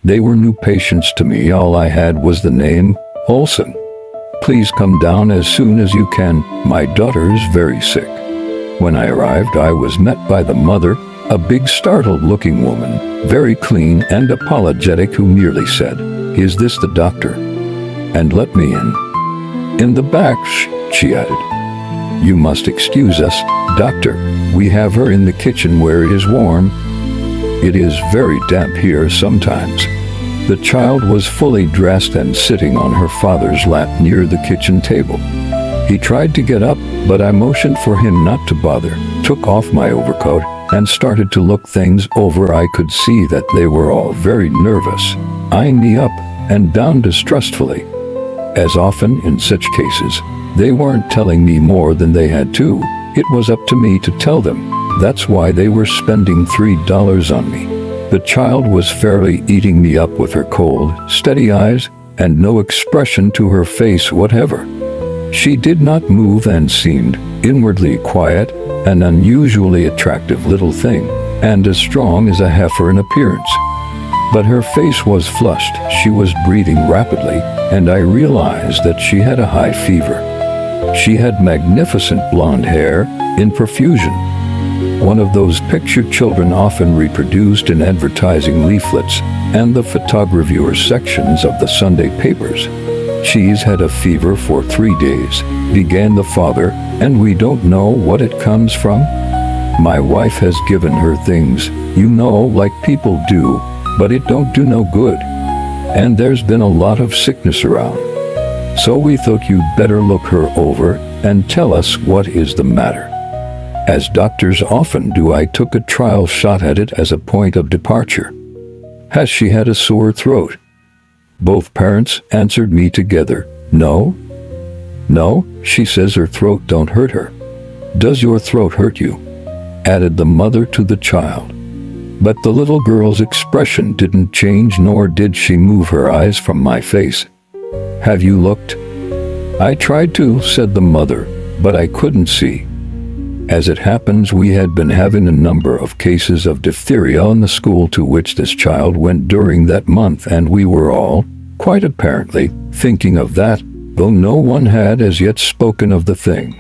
They were new patients to me. All I had was the name, Olson. Please come down as soon as you can. My daughter's very sick. When I arrived, I was met by the mother, a big startled-looking woman, very clean and apologetic, who merely said, "Is this the doctor?" and let me in. "In the back," she added. "You must excuse us, doctor. We have her in the kitchen where it is warm. It is very damp here sometimes." The child was fully dressed and sitting on her father's lap near the kitchen table. He tried to get up, but I motioned for him not to bother, took off my overcoat, and started to look things over. I could see that they were all very nervous, eyeing me up and down distrustfully. As often in such cases, they weren't telling me more than they had to. It was up to me to tell them. That's why they were spending $3 on me. The child was fairly eating me up with her cold, steady eyes and no expression to her face whatever. She did not move and seemed inwardly quiet, an unusually attractive little thing, and as strong as a heifer in appearance. But her face was flushed, she was breathing rapidly, and I realized that she had a high fever. She had magnificent blonde hair in profusion, one of those pictured children often reproduced in advertising leaflets and the photographer sections of the Sunday papers. "She's had a fever for 3 days, began the father, and we don't know what it comes from. My wife has given her things, you know, like people do, but it don't do no good. And there's been a lot of sickness around. So we thought you'd better look her over and tell us what is the matter." As doctors often do, I took a trial shot at it as a point of departure. "Has she had a sore throat?" Both parents answered me together. "No. No, she says her throat don't hurt her." "Does your throat hurt you?" added the mother to the child. But the little girl's expression didn't change, nor did she move her eyes from my face. "Have you looked?" "I tried to," said the mother, "but I couldn't see." As it happens, we had been having a number of cases of diphtheria in the school to which this child went during that month, and we were all, quite apparently, thinking of that, though no one had as yet spoken of the thing.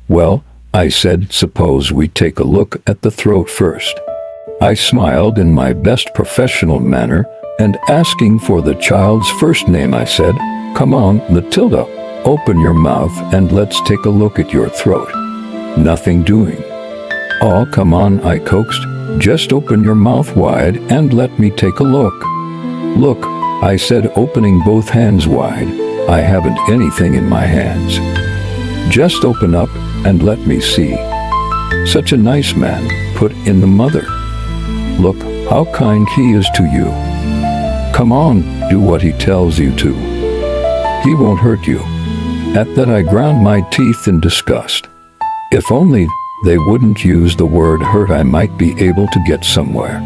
"Well," I said, "suppose we take a look at the throat first." I smiled in my best professional manner, and asking for the child's first name, I said, "Come on, Matilda, open your mouth and let's take a look at your throat." Nothing doing. "Oh, come on," I coaxed. "Just open your mouth wide and let me take a look." "Look," I said, opening both hands wide. "I haven't anything in my hands." "Just open up and let me see." "Such a nice man," put in the mother. "Look how kind he is to you. Come on, do what he tells you to. He won't hurt you." At that I ground my teeth in disgust. If only they wouldn't use the word hurt, I might be able to get somewhere.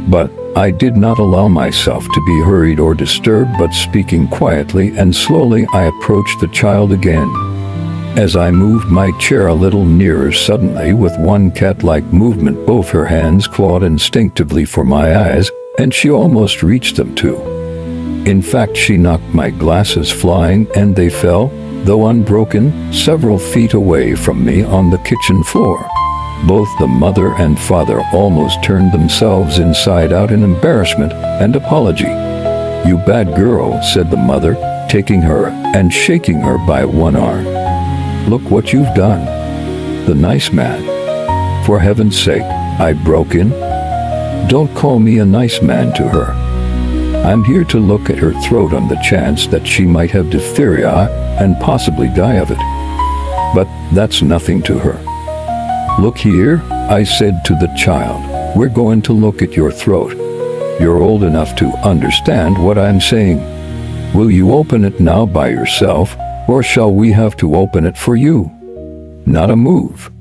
But I did not allow myself to be hurried or disturbed, but speaking quietly and slowly, I approached the child again. As I moved my chair a little nearer, suddenly, with one cat-like movement, both her hands clawed instinctively for my eyes, and she almost reached them too. In fact, she knocked my glasses flying, and they fell, though unbroken, several feet away from me on the kitchen floor. Both the mother and father almost turned themselves inside out in embarrassment and apology. "You bad girl," said the mother, taking her and shaking her by one arm. "Look what you've done." "The nice man." "For heaven's sake," I broke in. "Don't call me a nice man to her. I'm here to look at her throat on the chance that she might have diphtheria and possibly die of it. But that's nothing to her." "Look here," I said to the child, "we're going to look at your throat. You're old enough to understand what I'm saying. Will you open it now by yourself, or shall we have to open it for you?" Not a move.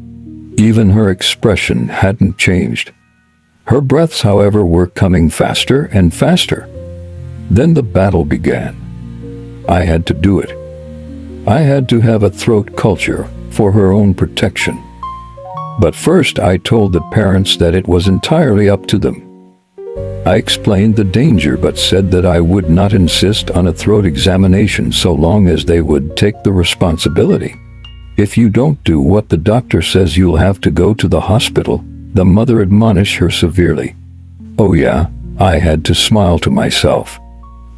Even her expression hadn't changed. Her breaths, however, were coming faster and faster. Then the battle began. I had to do it. I had to have a throat culture for her own protection. But first I told the parents that it was entirely up to them. I explained the danger but said that I would not insist on a throat examination so long as they would take the responsibility. If you don't do what the doctor says, you'll have to go to the hospital, the mother admonished her severely. Oh yeah, I had to smile to myself.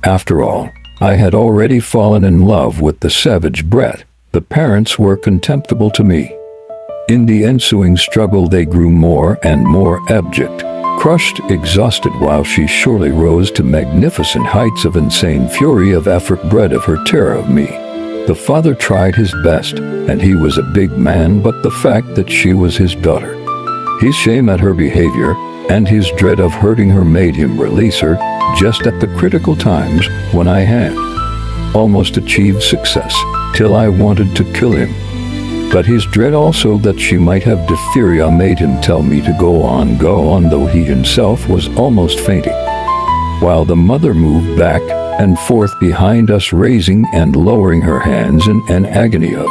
After all, I had already fallen in love with the savage brat. The parents were contemptible to me. In the ensuing struggle they grew more and more abject, crushed, exhausted, while she surely rose to magnificent heights of insane fury of effort bred of her terror of me. The father tried his best, and he was a big man, but the fact that she was his daughter, his shame at her behavior, and his dread of hurting her made him release her just at the critical times when I had almost achieved success, till I wanted to kill him. But his dread also that she might have diphtheria made him tell me to go on, though he himself was almost fainting, while the mother moved back and forth behind us, raising and lowering her hands in an agony of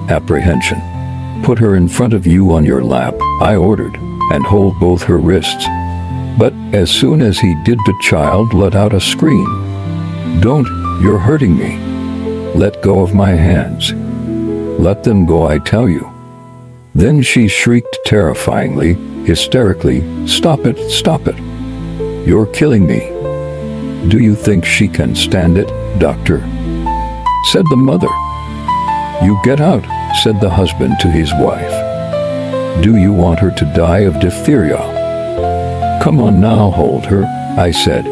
apprehension. Put her in front of you on your lap, I ordered, and hold both her wrists. But as soon as he did, the child let out a scream. Don't, you're hurting me. Let go of my hands. Let them go, I tell you. Then she shrieked terrifyingly, hysterically, stop it, stop it. You're killing me. Do you think she can stand it, doctor? Said the mother. You get out, said the husband to his wife. Do you want her to die of diphtheria? Come on now, hold her, I said.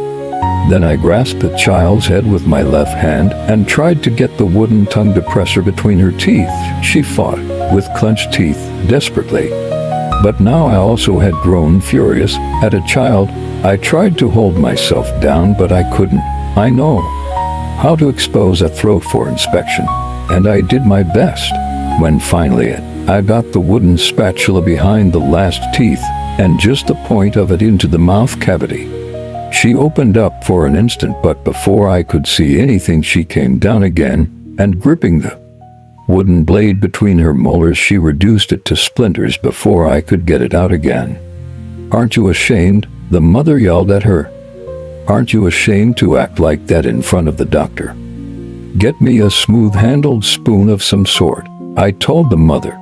Then I grasped the child's head with my left hand and tried to get the wooden tongue to press her between her teeth. She fought, with clenched teeth, desperately. But now I also had grown furious at a child. I tried to hold myself down, but I couldn't. I know how to expose a throat for inspection, and I did my best. When finally I got the wooden spatula behind the last teeth and just the point of it into the mouth cavity, she opened up for an instant, but before I could see anything she came down again, and gripping the wooden blade between her molars, she reduced it to splinters before I could get it out again. Aren't you ashamed? The mother yelled at her. Aren't you ashamed to act like that in front of the doctor? Get me a smooth-handled spoon of some sort, I told the mother.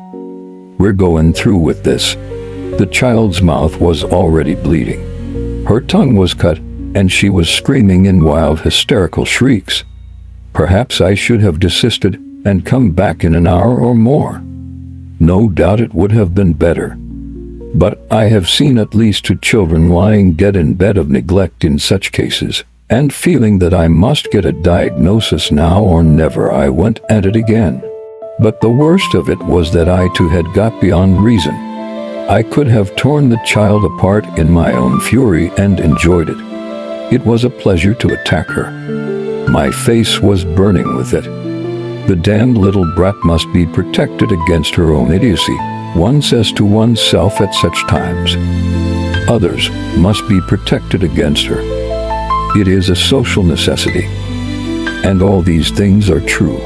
We're going through with this. The child's mouth was already bleeding. Her tongue was cut, and she was screaming in wild, hysterical shrieks. Perhaps I should have desisted and come back in an hour or more. No doubt it would have been better. But I have seen at least 2 children lying dead in bed of neglect in such cases, and feeling that I must get a diagnosis now or never, I went at it again. But the worst of it was that I too had got beyond reason. I could have torn the child apart in my own fury and enjoyed it. It was a pleasure to attack her. My face was burning with it. The damned little brat must be protected against her own idiocy, one says to oneself at such times. Others must be protected against her. It is a social necessity. And all these things are true.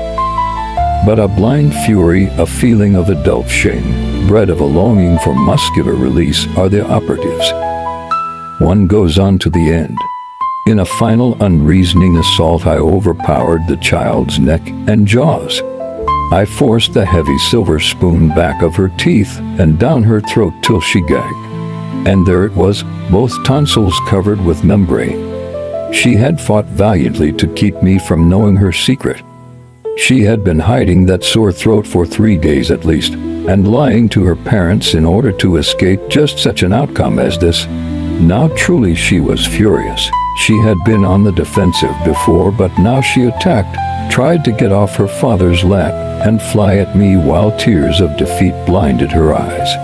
But a blind fury, a feeling of adult shame, bred of a longing for muscular release, are the operatives. One goes on to the end. In a final unreasoning assault, I overpowered the child's neck and jaws. I forced the heavy silver spoon back of her teeth and down her throat till she gagged. And there it was, both tonsils covered with membrane. She had fought valiantly to keep me from knowing her secret. She had been hiding that sore throat for 3 days at least, and lying to her parents in order to escape just such an outcome as this. Now truly she was furious. She had been on the defensive before, but now she attacked, tried to get off her father's lap and fly at me while tears of defeat blinded her eyes.